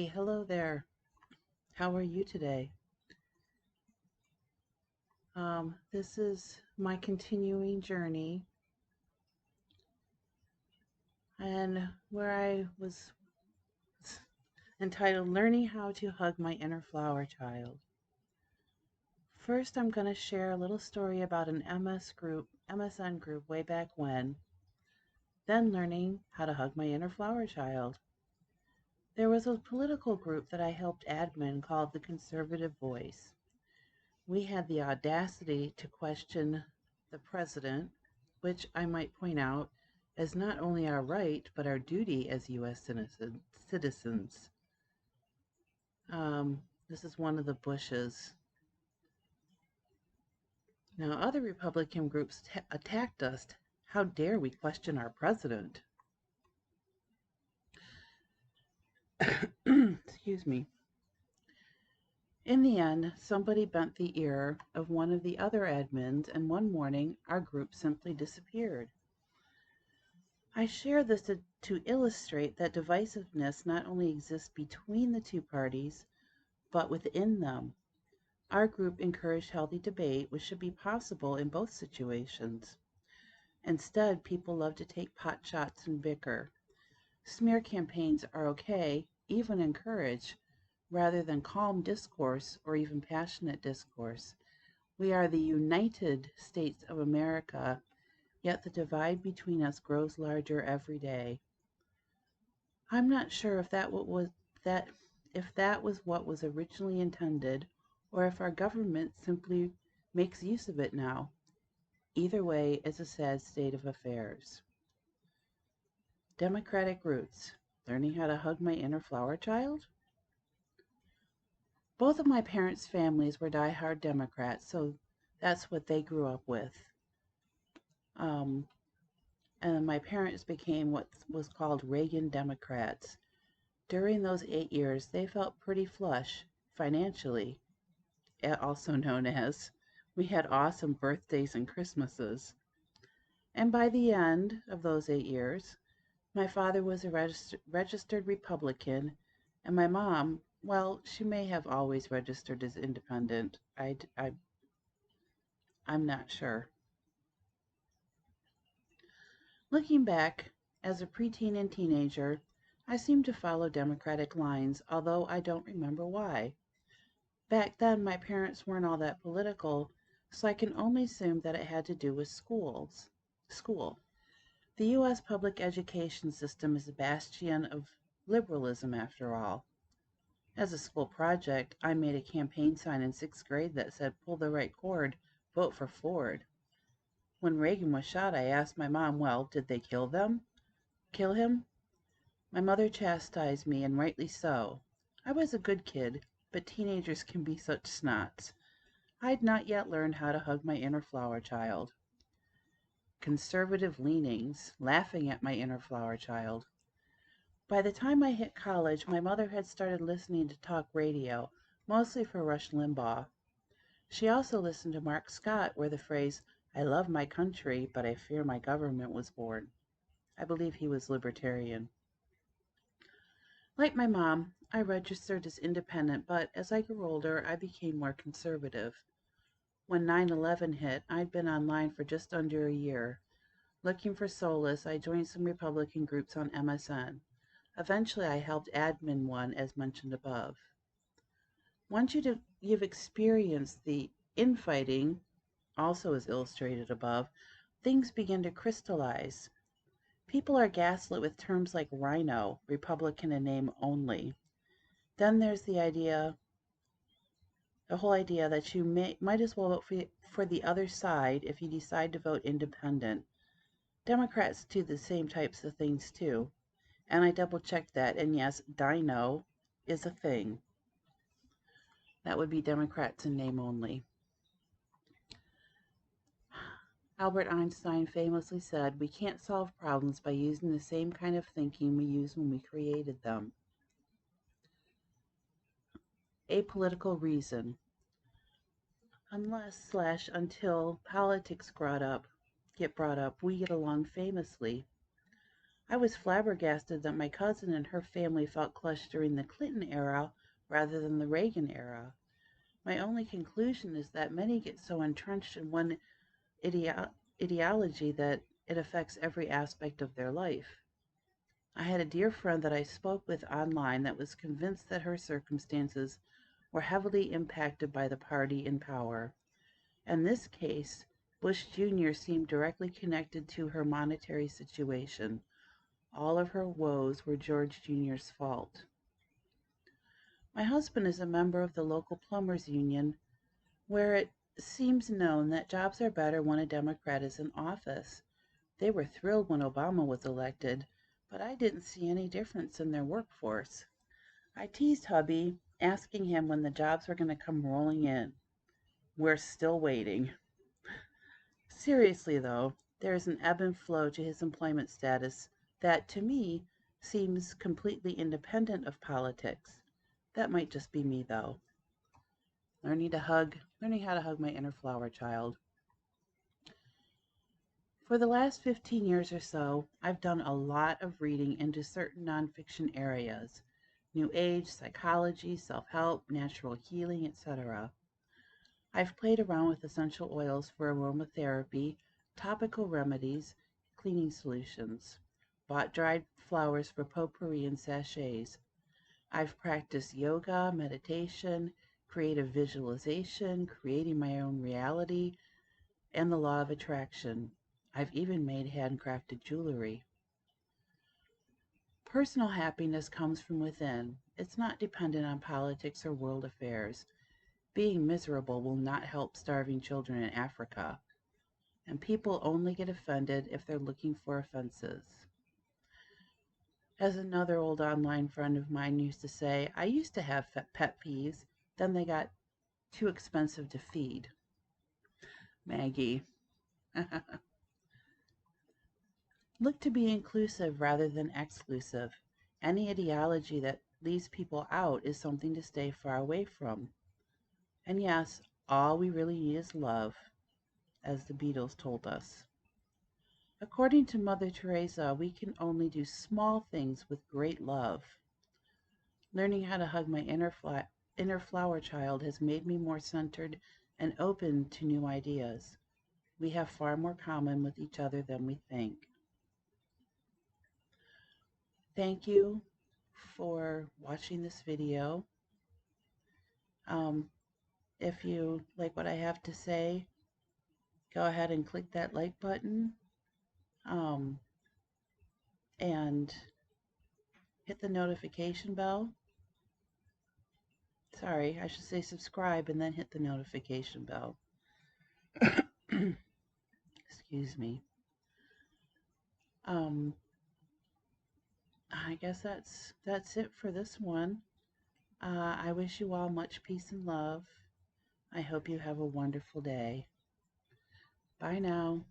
Hey, hello there. How are you today? This is my continuing journey, and where I was entitled Learning How to Hug My Inner Flower Child. First, I'm going to share a little story about an MSN group way back when, then learning how to hug my inner flower child. There was a political group that I helped admin called the Conservative Voice. We had the audacity to question the president, which I might point out is not only our right, but our duty as U.S. citizens. This is one of the Bushes. Now, other Republican groups attacked us. How dare we question our president? Excuse me. In the end, somebody bent the ear of one of the other admins, and one morning our group simply disappeared. I share this to illustrate that divisiveness not only exists between the two parties, but within them. Our group encouraged healthy debate, which should be possible in both situations. Instead, people love to take pot shots and bicker. Smear campaigns are okay, even encouraged, rather than calm discourse or even passionate discourse. We are the United States of America, yet the divide between us grows larger every day. I'm not sure that if that was what was originally intended, or if our government simply makes use of it now. Either way, it's a sad state of affairs. Democratic roots. Learning how to hug my inner flower child? Both of my parents' families were diehard Democrats, so that's what they grew up with. Um, and my parents became what was called Reagan Democrats. During those 8 years, they felt pretty flush financially, also known as we had awesome birthdays and Christmases. And by the end of those 8 years, my father was a registered Republican, and my mom, well, she may have always registered as independent. I'm not sure. Looking back, as a preteen and teenager, I seemed to follow Democratic lines, although I don't remember why. Back then, my parents weren't all that political, so I can only assume that it had to do with School. The U.S. public education system is a bastion of liberalism, after all. As a school project, I made a campaign sign in sixth grade that said, "Pull the right cord, vote for Ford." When Reagan was shot, I asked my mom, well, did they Kill him? My mother chastised me, and rightly so. I was a good kid, but teenagers can be such snots. I'd not yet learned how to hug my inner flower child. Conservative leanings, laughing at my inner flower child. By the time I hit college, my mother had started listening to talk radio, mostly for Rush Limbaugh. She also listened to Mark Scott, where the phrase, "I love my country, but I fear my government," was born. I believe he was libertarian. Like my mom, I registered as independent, but as I grew older, I became more conservative. When 9/11 hit, I'd been online for just under a year. Looking for solace, I joined some Republican groups on MSN. Eventually, I helped admin one, as mentioned above. Once you've experienced the infighting, also as illustrated above, things begin to crystallize. People are gaslit with terms like rhino, Republican in name only. Then there's the whole idea that you might as well vote for the other side if you decide to vote independent. Democrats do the same types of things too. And I double checked that, and yes, dino is a thing. That would be Democrats in name only. Albert Einstein famously said, "We can't solve problems by using the same kind of thinking we used when we created them." Apolitical reason. Until politics get brought up, we get along famously. I was flabbergasted that my cousin and her family felt crushed during the Clinton era rather than the Reagan era. My only conclusion is that many get so entrenched in one ideology that it affects every aspect of their life. I had a dear friend that I spoke with online that was convinced that her circumstances were heavily impacted by the party in power. In this case, Bush Jr. seemed directly connected to her monetary situation. All of her woes were George Jr.'s fault. My husband is a member of the local plumbers union, where it seems known that jobs are better when a Democrat is in office. They were thrilled when Obama was elected, but I didn't see any difference in their workforce. I teased hubby, asking him when the jobs were going to come rolling in. We're still waiting. Seriously, though, there is an ebb and flow to his employment status that, to me, seems completely independent of politics. That might just be me, though. Learning how to hug my inner flower child. For the last 15 years or so, I've done a lot of reading into certain nonfiction areas: New Age, psychology, self-help, natural healing, etc. I've played around with essential oils for aromatherapy, topical remedies, cleaning solutions, bought dried flowers for potpourri and sachets. I've practiced yoga, meditation, creative visualization, creating my own reality, and the law of attraction. I've even made handcrafted jewelry. Personal happiness comes from within. It's not dependent on politics or world affairs. Being miserable will not help starving children in Africa. And people only get offended if they're looking for offenses. As another old online friend of mine used to say, I used to have pet peeves, then they got too expensive to feed. Maggie. Look to be inclusive rather than exclusive. Any ideology that leaves people out is something to stay far away from. And yes, all we really need is love, as the Beatles told us. According to Mother Teresa, we can only do small things with great love. Learning how to hug my inner flower child has made me more centered and open to new ideas. We have far more common with each other than we think. Thank you for watching this video. If you like what I have to say, go ahead and click that like button, and hit the notification bell. Sorry, I should say subscribe and then hit the notification bell. Excuse me. I guess that's it for this one. I wish you all much peace and love. I hope you have a wonderful day. Bye now.